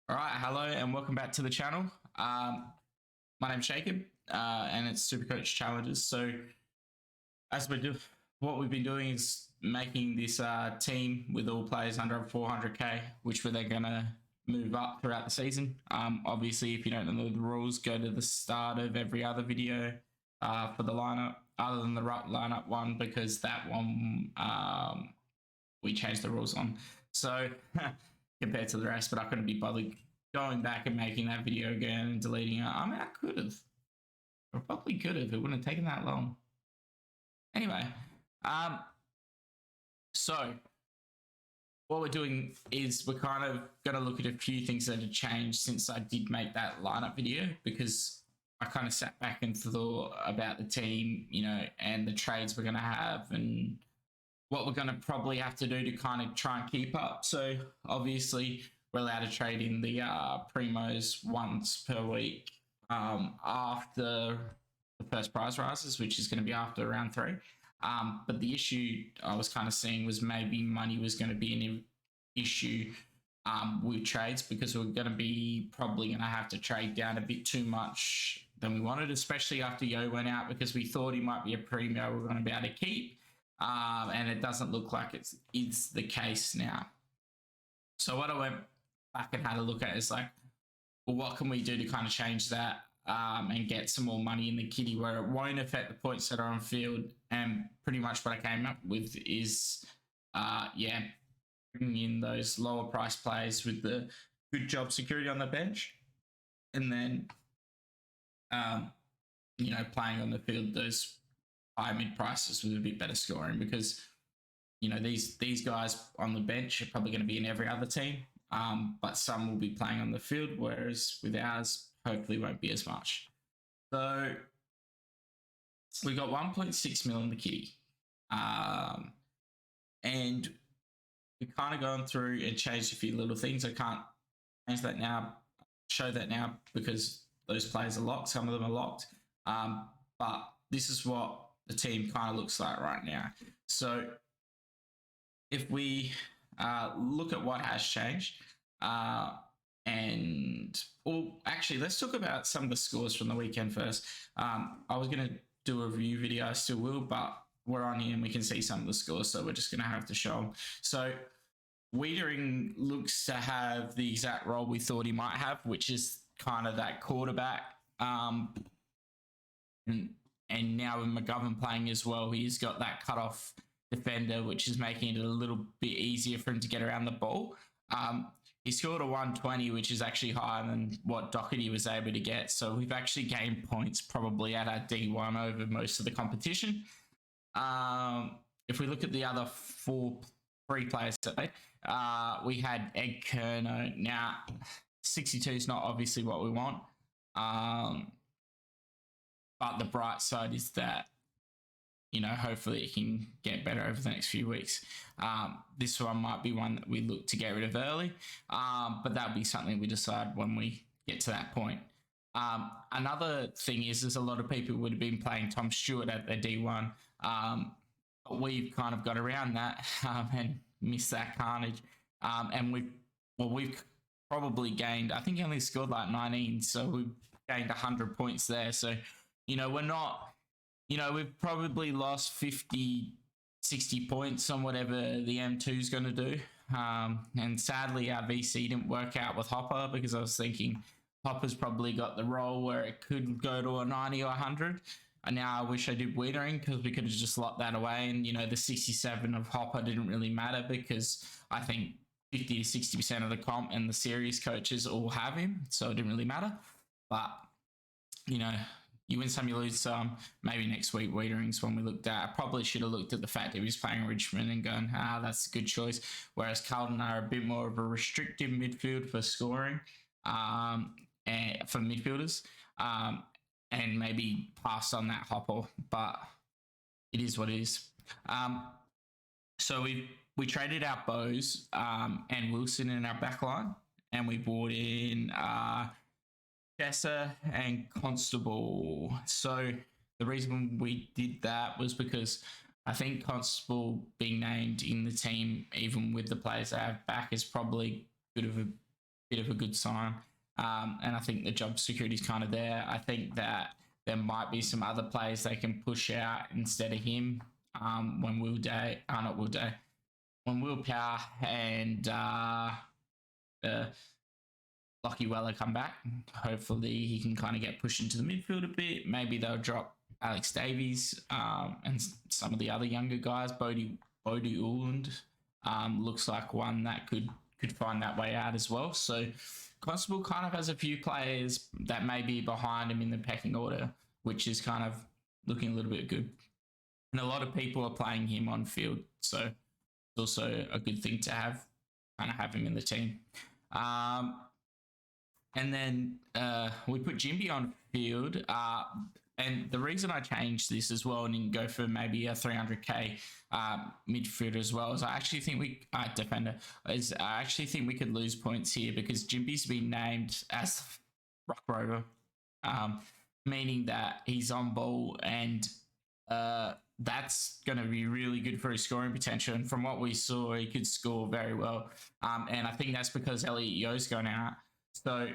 All right, hello and welcome back to the channel. My name's Jacob, and it's Supercoach Challenges. So, as we do, what we've been doing is making this team with all players under 400k, which we're then gonna move up throughout the season. Obviously, if you don't know the rules, go to the start of every other video for the lineup, other than the lineup one, because that one we changed the rules on. So. Compared to the rest, but I couldn't be bothered going back and making that video again and deleting it. I mean, I could have. I probably could have. It wouldn't have taken that long. Anyway, so what we're doing is we're kind of going to look at a few things that have changed since I did make that lineup video, because I kind of sat back and thought about the team, and the trades we're going to have and what we're going to probably have to do to kind of try and keep up. So obviously we're allowed to trade in the primos once per week after the first prize rises, which is going to be after round 3. But the issue I was kind of seeing was maybe money was going to be an issue with trades, because we're going to be probably going to have to trade down a bit too much than we wanted, especially after Yo went out, because we thought he might be a primo we're going to be able to keep. And it doesn't look like it's the case now. So what I went back and had a look at is like, well, what can we do to kind of change that and get some more money in the kitty where it won't affect the points that are on field? And pretty much what I came up with is, bringing in those lower price players with the good job security on the bench, and then, playing on the field those high mid prices with a bit better scoring, because these guys on the bench are probably going to be in every other team, but some will be playing on the field, whereas with ours hopefully won't be as much. So we got 1.6 mil in the kitty, and we've kind of gone through and changed a few little things. I can't change that now, show that now, because those players are locked. Some of them are locked, but this is what the team kind of looks like right now. So if we look at what has changed, actually, let's talk about some of the scores from the weekend first. I was going to do a review video, I still will, but we're on here and we can see some of the scores, so we're just going to have to show them. So Wiedering looks to have the exact role we thought he might have, which is kind of that quarterback. And now with McGovern playing as well, he's got that cut-off defender, which is making it a little bit easier for him to get around the ball. He scored a 120, which is actually higher than what Doherty was able to get. So we've actually gained points probably at our D1 over most of the competition. If we look at the other three players today, we had Ed Kerno. Now, 62 is not obviously what we want. But the bright side is that, hopefully it can get better over the next few weeks. This one might be one that we look to get rid of early, but that'll be something we decide when we get to that point. Another thing is there's a lot of people who would have been playing Tom Stewart at their D1. But we've kind of got around that and missed that carnage. And we've probably gained, I think he only scored like 19, so we've gained 100 points there. So, we're not, we've probably lost 50, 60 points on whatever the M2 is going to do. And sadly, our VC didn't work out with Hopper, because I was thinking Hopper's probably got the role where it could go to a 90 or 100. And now I wish I did Wiedering, because we could have just locked that away. And, the 67 of Hopper didn't really matter, because I think 50 to 60% of the comp and the series coaches all have him. So it didn't really matter. But, you win some, you lose some. Maybe next week, Wiedering's when we looked at. I probably should have looked at the fact that he was playing Richmond and gone, that's a good choice. Whereas Carlton are a bit more of a restrictive midfield for scoring, and for midfielders, and maybe passed on that Hopper. But it is what it is. So we traded out Bose and Wilson in our back line, and we brought in Chesser and Constable. So the reason we did that was because I think Constable being named in the team, even with the players they have back, is probably good of a bit of a good sign. And I think the job security is kind of there. I think that there might be some other players they can push out instead of him when when Will Power and Lockie Weller come back. Hopefully he can kind of get pushed into the midfield a bit. Maybe they'll drop Alex Davies and some of the other younger guys. Bodie Uland looks like one that could find that way out as well. So Constable kind of has a few players that may be behind him in the pecking order, which is kind of looking a little bit good. And a lot of people are playing him on field, so it's also a good thing to have him in the team. And then we put Jimby on field. And the reason I changed this as well and didn't go for maybe a 300k midfielder as well is I actually think we could lose points here because Jimby's been named as Rock Rover, meaning that he's on ball and that's going to be really good for his scoring potential. And from what we saw, he could score very well. And I think that's because Elliot Yeo's going out. So,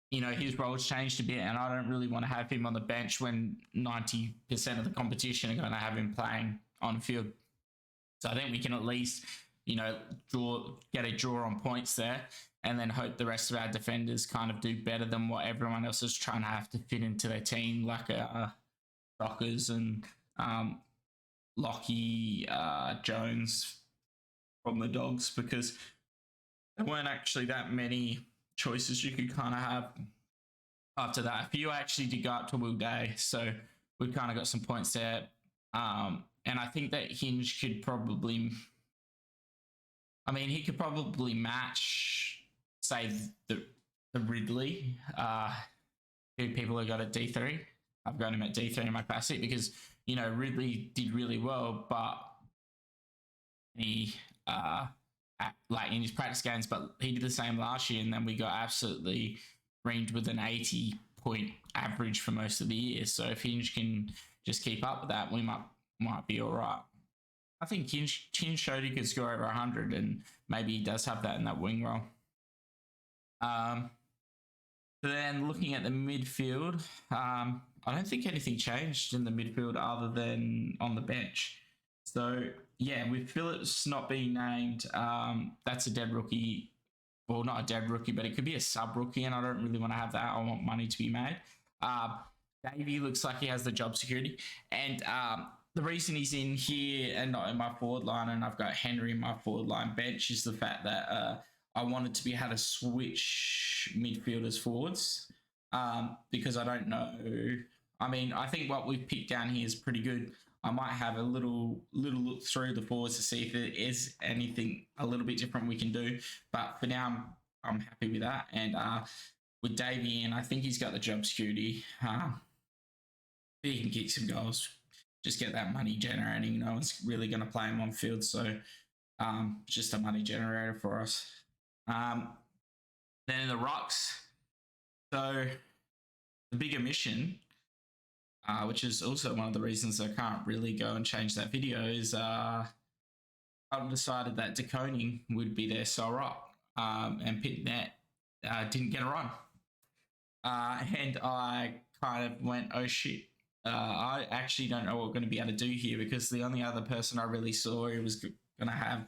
his role's changed a bit, and I don't really want to have him on the bench when 90% of the competition are going to have him playing on field. So I think we can at least, get a draw on points there, and then hope the rest of our defenders kind of do better than what everyone else is trying to have to fit into their team, like Rockers and Lockie Jones from the Dogs, because there weren't actually that many choices you could kind of have after that. A few actually did go up to Will Day, so we've kind of got some points there. And I think that Hinge could probably, he could probably match, say, the Ridley, who people have got at D3. I've got him at D3 in my Classic because, Ridley did really well, but he in his practice games, but he did the same last year, and then we got absolutely reamed with an 80-point average for most of the year. So if Hinge can just keep up with that, we might be all right. I think Hinge showed he could score over 100, and maybe he does have that in that wing role. Then looking at the midfield, I don't think anything changed in the midfield other than on the bench. So, yeah, with Phillips not being named, that's a dead rookie. Well, not a dead rookie, but it could be a sub-rookie, and I don't really want to have that. I want money to be made. Davey looks like he has the job security. And the reason he's in here and not in my forward line, and I've got Henry in my forward line bench, is the fact that I wanted to be able to switch midfielders forwards because I don't know. I think what we've picked down here is pretty good. I might have a little look through the forwards to see if there is anything a little bit different we can do. But for now, I'm happy with that. And with Davey in, I think he's got the job security. He can kick some goals, just get that money generating. No one's really going to play him on field, so just a money generator for us. Then in the rocks, so the big omission, which is also one of the reasons I can't really go and change that video, is I've decided that De Koning would be their sole rock, and Pitnet didn't get a run. And I kind of went, oh shit, I actually don't know what we're going to be able to do here, because the only other person I really saw who was going to have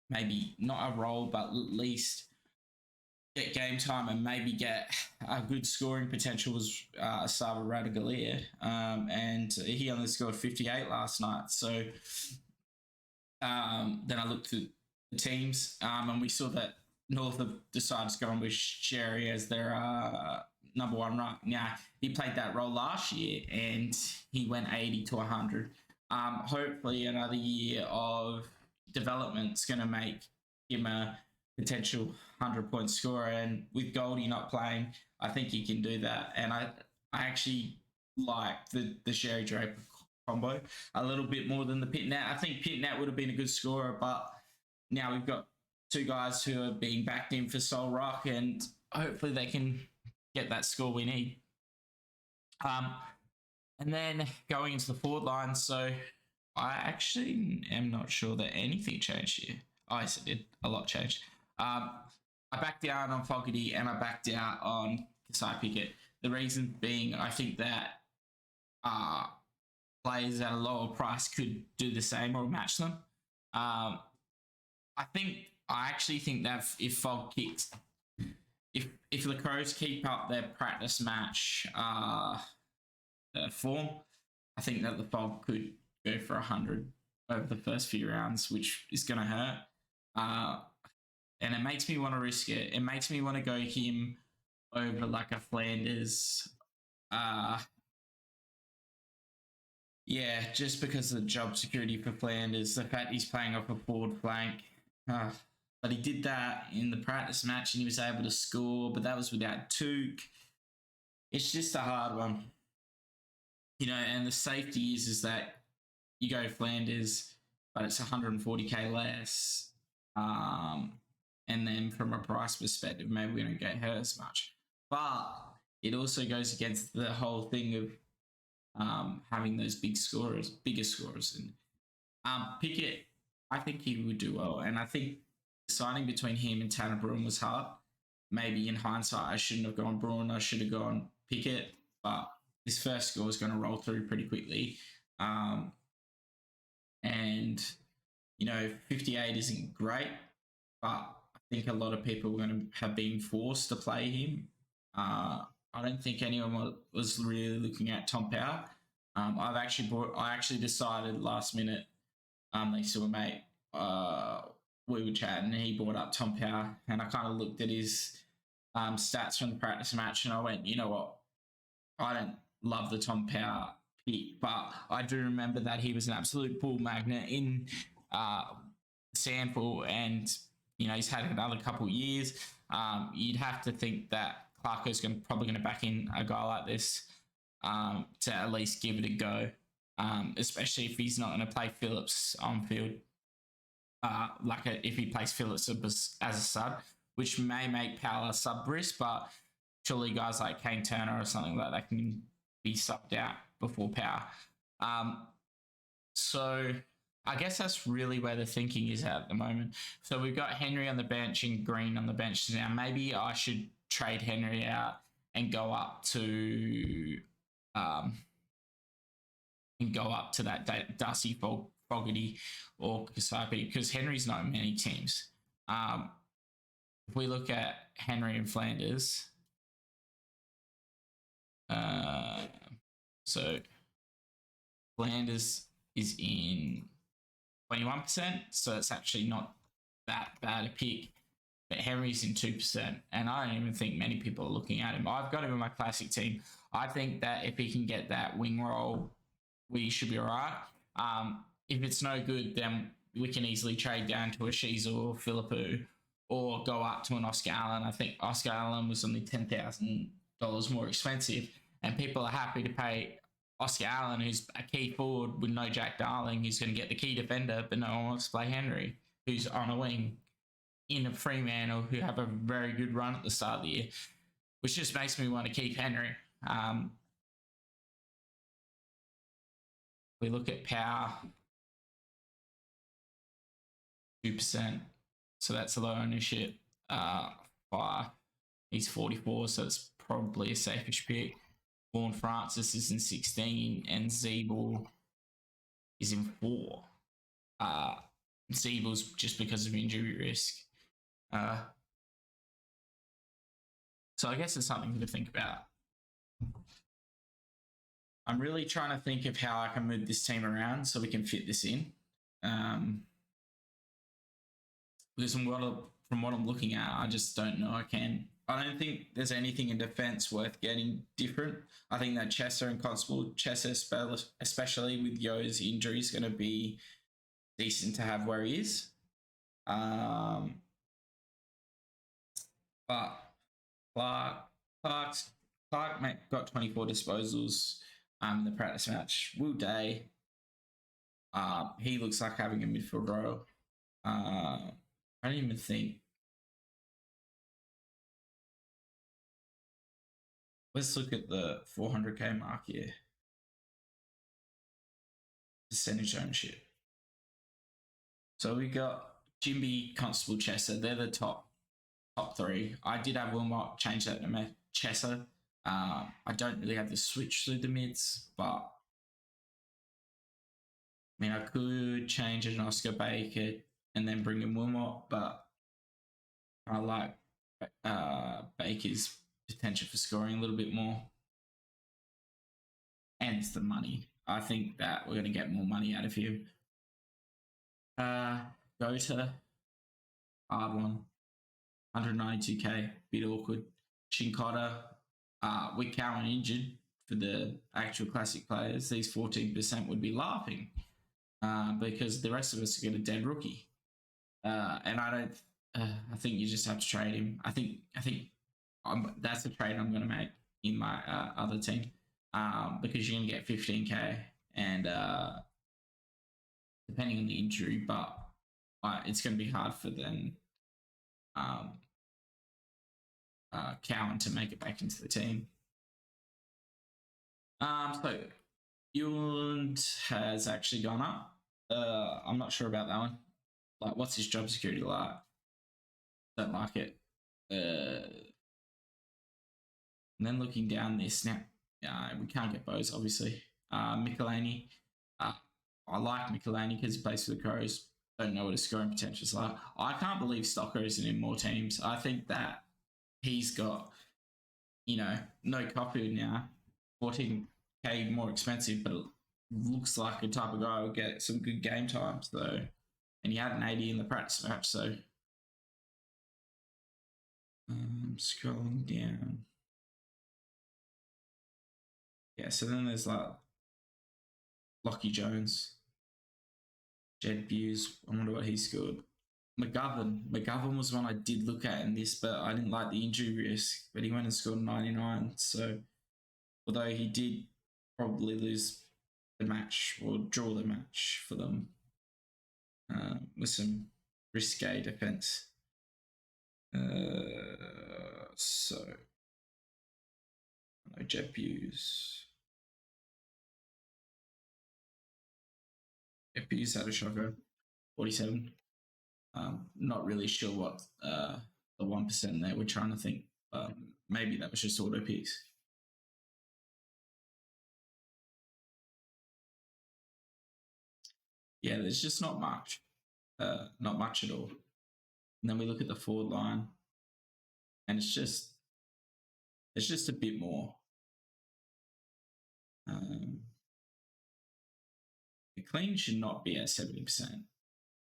maybe not a role, but at least get game time and maybe get a good scoring potential was Sava Radagalier, and he only scored 58 last night. So then I looked at the teams, and we saw that North have decided to go on with Sherry as their number one ruck. Now, he played that role last year and he went 80 to 100. Hopefully another year of development's going to make him a potential 100-point scorer, and with Goldie not playing, I think he can do that. And I actually like the Sherry Draper combo a little bit more than the Pitnet. I think Pitnet would have been a good scorer, but now we've got two guys who are being backed in for Sol Rock, and hopefully they can get that score we need. And then going into the forward line, so I actually am not sure that anything changed here. Oh, yes, it did. A lot changed. I backed down on Fogarty and I backed out on Kasai Pickett. The reason being, I think that uh, players at a lower price could do the same or match them. Um, I actually think that if Fog kicks, if the Crows keep up their practice match form, I think that the Fog could go for 100 over the first few rounds, which is going to hurt. And it makes me want to risk it. It makes me want to go him over like a Flanders. Yeah, just because of the job security for Flanders, the fact he's playing off a forward flank. But he did that in the practice match and he was able to score, but that was without Took. It's just a hard one. And the safety is that you go Flanders, but it's 140k less. And then from a price perspective, maybe we don't get her as much. But it also goes against the whole thing of having those bigger scorers. And Pickett, I think he would do well. And I think deciding between him and Tanner Bruin was hard. Maybe in hindsight, I shouldn't have gone Bruin. I should have gone Pickett. But his first score is going to roll through pretty quickly. And 58 isn't great, but I think a lot of people are going to have been forced to play him. I don't think anyone was really looking at Tom Power. I actually decided last minute. Thanks to a mate, we were chatting, and he brought up Tom Power, and I kind of looked at his stats from the practice match, and I went, you know what? I don't love the Tom Power pick, but I do remember that he was an absolute ball magnet in Sandful, and he's had another couple of years. You'd have to think that Clarko's probably going to back in a guy like this to at least give it a go, especially if he's not going to play Phillips on field, if he plays Phillips as a sub, which may make Power sub risk, but surely guys like Kane Turner or something like that can be subbed out before Power. So I guess that's really where the thinking is at the moment. So we've got Henry on the bench and Green on the bench now. Maybe I should trade Henry out and go up to that Darcy Fogarty or Kasapi, because Henry's not in many teams. If we look at Henry and Flanders, so Flanders is in 21%, so it's actually not that bad a pick. But Henry's in 2%, and I don't even think many people are looking at him. I've got him in my classic team. I think that if he can get that wing role, we should be all right. If it's no good, then we can easily trade down to a Sheezel or Philippou or go up to an Oscar Allen. I think Oscar Allen was only $10,000 more expensive, and people are happy to pay Oscar Allen, who's a key forward with no Jack Darling, who's going to get the key defender, but no one wants to play Henry, who's on a wing in a Fremantle, who have a very good run at the start of the year, which just makes me want to keep Henry. We look at Power, 2%, so that's a low ownership. Fire, he's 44, so it's probably a safe-ish pick. Vaughan Francis is in 16, and Zeeble is in 4. Zeeble's just because of injury risk. So I guess it's something to think about. I'm really trying to think of how I can move this team around so we can fit this in. Because from what I'm looking at, I just don't know I can. I don't think there's anything in defence worth getting different. I think that Chesser and Constable, Chesser especially with Yo's injury, is going to be decent to have where he is. But Clark got 24 disposals in the practice match. Will Day, he looks like having a midfield role. I don't even think. Let's look at the 400k mark here. Percentage ownership. So we got Jimby, Constable, Chesser. They're the top top three. I did have Wilmot, change that to Chesser. I don't really have the switch through the mids, but I mean, I could change it and Oscar Baker and then bring in Wilmot, but I like Baker's potential for scoring a little bit more. And it's the money. I think that we're going to get more money out of him. Go to hard one. 192k, bit awkward. Shinkoda, with Cowan injured for the actual classic players, these 14% would be laughing because the rest of us get a dead rookie. And I don't. I think you just have to trade him. I think that's the trade I'm going to make in my other team because you're going to get 15k and depending on the injury, but it's going to be hard for them. Cowan to make it back into the team. So Ewan has actually gone up. I'm not sure about that one. Like, what's his job security like? Don't like it. And then looking down this now, we can't get Bose, obviously. Michelini. I like Michelini because he plays for the Crows. Don't know what his scoring potential is like. I can't believe Stocker isn't in more teams. I think that he's got, no copy now. 14k more expensive, but it looks like a type of guy who will get some good game time. So, and he had an 80 in the practice match. So, scrolling down. Yeah, so then there's like Lockie Jones, Jed Buse. I wonder what he scored. McGovern was one I did look at in this, but I didn't like the injury risk. But he went and scored 99. So, although he did probably lose the match or draw the match for them with some risque defense. So, no Jed Buse. Jed Buse had a shocker, 47. Not really sure what the 1% there we're trying to think. Maybe that was just auto picks. Yeah, there's just not much. Not much at all. And then we look at the forward line, and it's just a bit more. The clean should not be at 70%.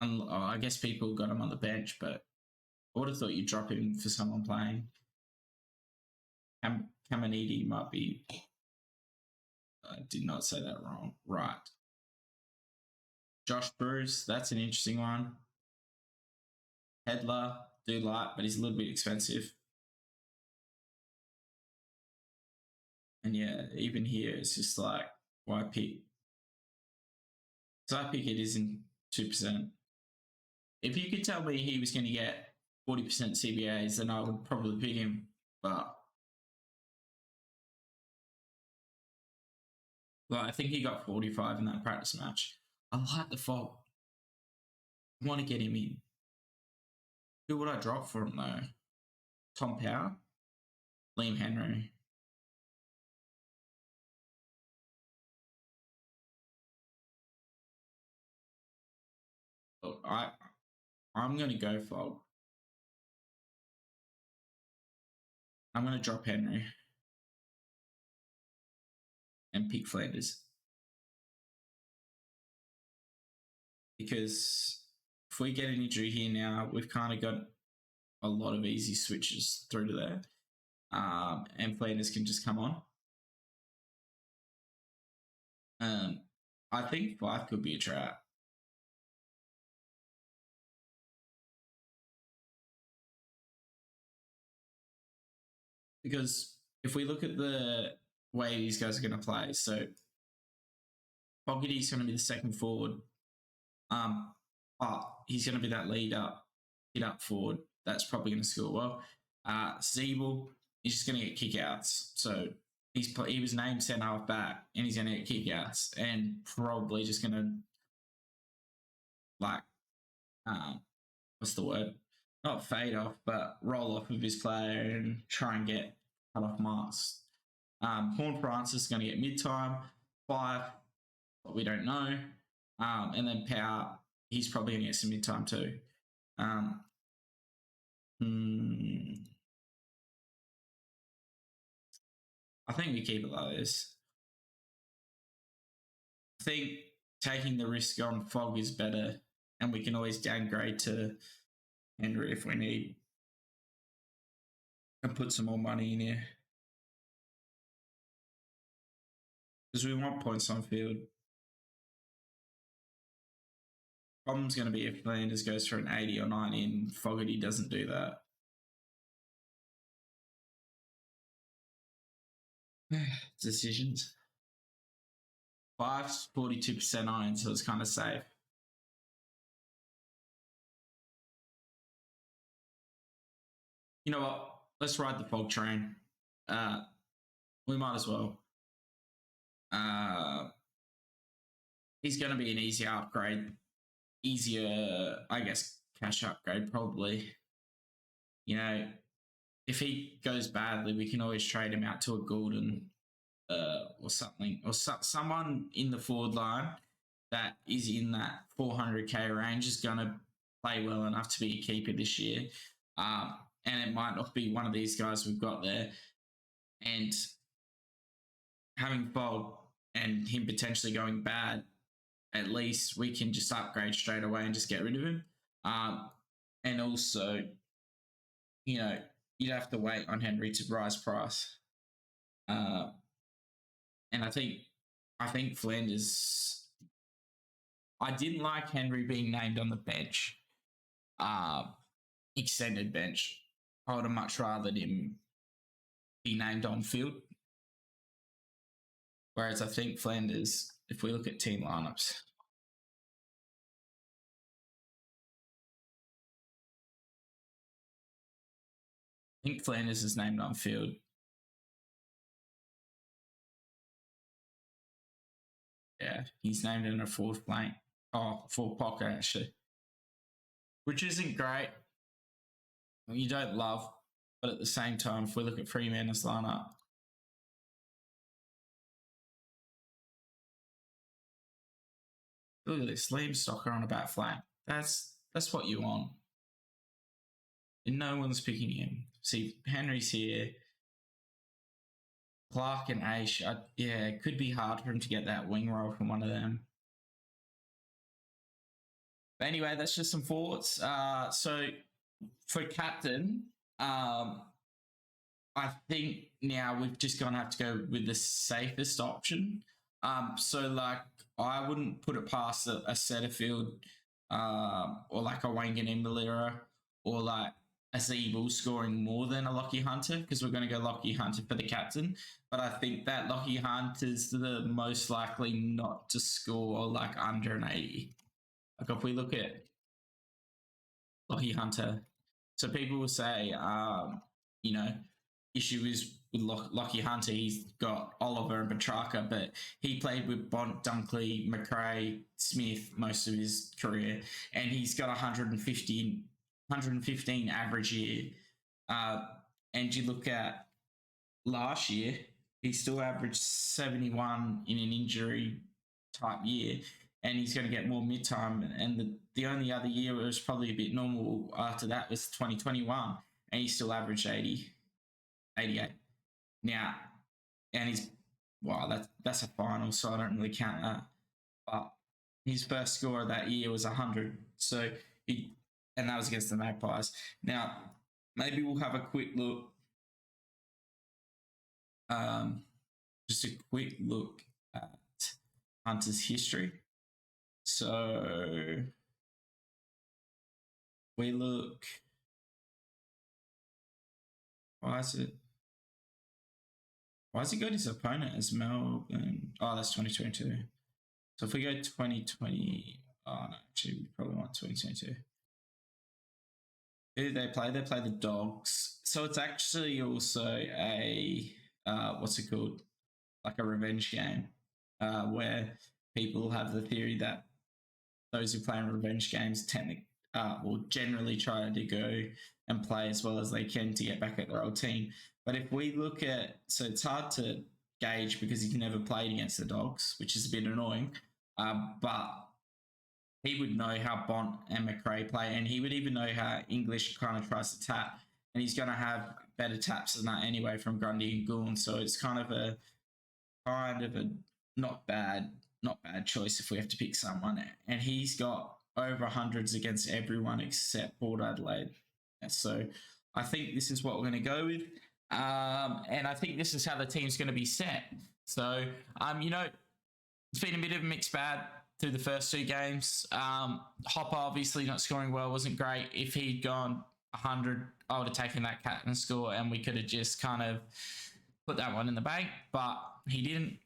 I guess people got him on the bench, but I would have thought you'd drop him for someone playing. Caminiti might be. I did not say that wrong. Right. Josh Bruce, that's an interesting one. Hedler, do like, but he's a little bit expensive. And yeah, even here, it's just like, why pick? So I pick it isn't 2%. If you could tell me he was going to get 40% CBAs, then I would probably pick him. But I think he got 45 in that practice match. I like the fault. I want to get him in. Who would I drop for him though? Tom Power? Liam Henry? Look, I'm going to go for. I'm going to drop Henry and pick Flanders. Because if we get an injury here now, we've kind of got a lot of easy switches through to there. And Flanders can just come on. I think 5 could be a trap. Because if we look at the way these guys are going to play, so Fogarty's going to be the second forward, but he's going to be that hit up forward. That's probably going to score well. Zeeble, he's just going to get kickouts. So he was named centre half back, and he's going to get kickouts, and probably just going to what's the word? not fade off, but roll off of his player and try and get cut off marks. Horn Francis is going to get mid-time, 5, but we don't know. And then Power, he's probably going to get some mid-time too. I think we keep it like this. I think taking the risk on Fog is better, and we can always downgrade to Henry if we need and put some more money in here. Because we want points on field. Problem's going to be if Flanders goes for an 80 or 90 and Fogarty doesn't do that. Decisions. 5's 42% iron, so it's kind of safe. You know what? Let's ride the Fog train. We might as well. He's going to be an easier upgrade. Easier, I guess, cash upgrade probably. You know, if he goes badly, we can always trade him out to a Golden or something, or someone in the forward line that is in that 400k range is going to play well enough to be a keeper this year. And it might not be one of these guys we've got there. And having Fog and him potentially going bad, at least we can just upgrade straight away and just get rid of him. And also, you know, you'd have to wait on Henry to rise price. And I think Flanders, I didn't like Henry being named on the bench, extended bench. I would have much rather him be named on field. Whereas I think Flanders, if we look at team lineups, I think Flanders is named on field. Yeah, he's named in a fourth blank. Oh, full pocket, actually. Which isn't great. You don't love, but at the same time, if we look at Freeman's lineup, look at this, Liam Stocker on a back flank. That's what you want. And no one's picking him. See, Henry's here. Clark and Aish, it could be hard for him to get that wing roll from one of them. But anyway, that's just some thoughts. So for captain, I think now we've just going to have to go with the safest option. So like I wouldn't put it past a Setterfield or like a Wangan Imbalera or like a Zeeble scoring more than a Lockie Hunter, because we're going to go Lockie Hunter for the captain. But I think that Lockie Hunter's the most likely not to score like under an 80. Like if we look at Lockie Hunter, so people will say, issue is with Lockie Hunter, he's got Oliver and Petrarca, but he played with Dunkley, McRae, Smith most of his career, and he's got 115 average year. And you look at last year, he still averaged 71 in an injury type year, and he's going to get more mid-time. And the only other year it was probably a bit normal after that was 2021, and he still averaged 88. Now, and that's a final, so I don't really count that. But his first score of that year was 100. So and that was against the Magpies. Now, maybe we'll have a quick look. Just a quick look at Hunter's history. So we look. Why has he got his opponent as Melbourne? Oh, that's 2022. So if we go 2020, no, actually we probably want 2022. Who do they play? They play the Dogs. So it's actually also a what's it called? Like a revenge game, where people have the theory that those who play in revenge games will generally try to go and play as well as they can to get back at their old team. But if we look at, so it's hard to gauge because he's never played against the Dogs, which is a bit annoying. But he would know how Bont and McRae play, and he would even know how English kind of tries to tap, and he's going to have better taps than that anyway from Grundy and Gould. So it's kind of a not bad choice if we have to pick someone. And he's got over hundreds against everyone except Port Adelaide. So I think this is what we're going to go with. And I think this is how the team's going to be set. So, it's been a bit of a mixed bag through the first 2 games. Hopper obviously not scoring well, wasn't great. If he'd gone 100, I would have taken that captain score and we could have just kind of put that one in the bank, but he didn't.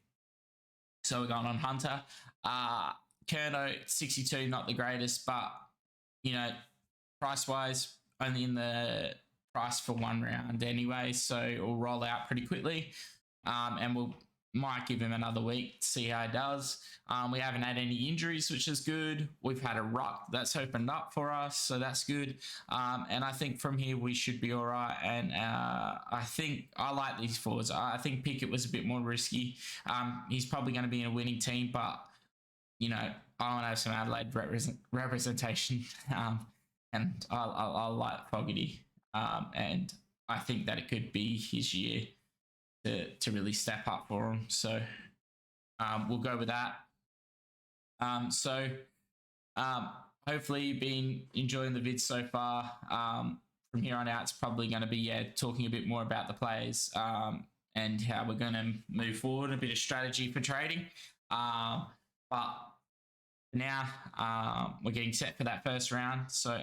So we're going on Hunter. Kerno, 62, not the greatest, but, price-wise, only in the price for 1 round anyway, so it'll roll out pretty quickly. And we'll might give him another week to see how he does. We haven't had any injuries, which is good. We've had a ruck that's opened up for us, so that's good. And I think from here we should be all right. And I think I like these forwards. I think Pickett was a bit more risky. He's probably going to be in a winning team, but, I want to have some Adelaide representation. And I like Fogarty. And I think that it could be his year to really step up for him. So we'll go with that. Hopefully you've been enjoying the vid so far. From here on out, it's probably going to be talking a bit more about the players and how we're going to move forward, a bit of strategy for trading. But for now, we're getting set for that first round. So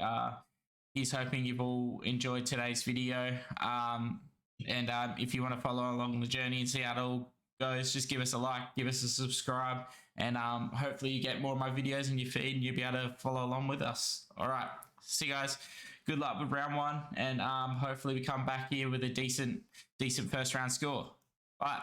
here's hoping you've all enjoyed today's video. And if you want to follow along the journey and see how it all goes, just give us a like, give us a subscribe, and hopefully you get more of my videos in your feed and you'll be able to follow along with us. All right. See you guys. Good luck with round 1, and hopefully we come back here with a decent first round score. Bye.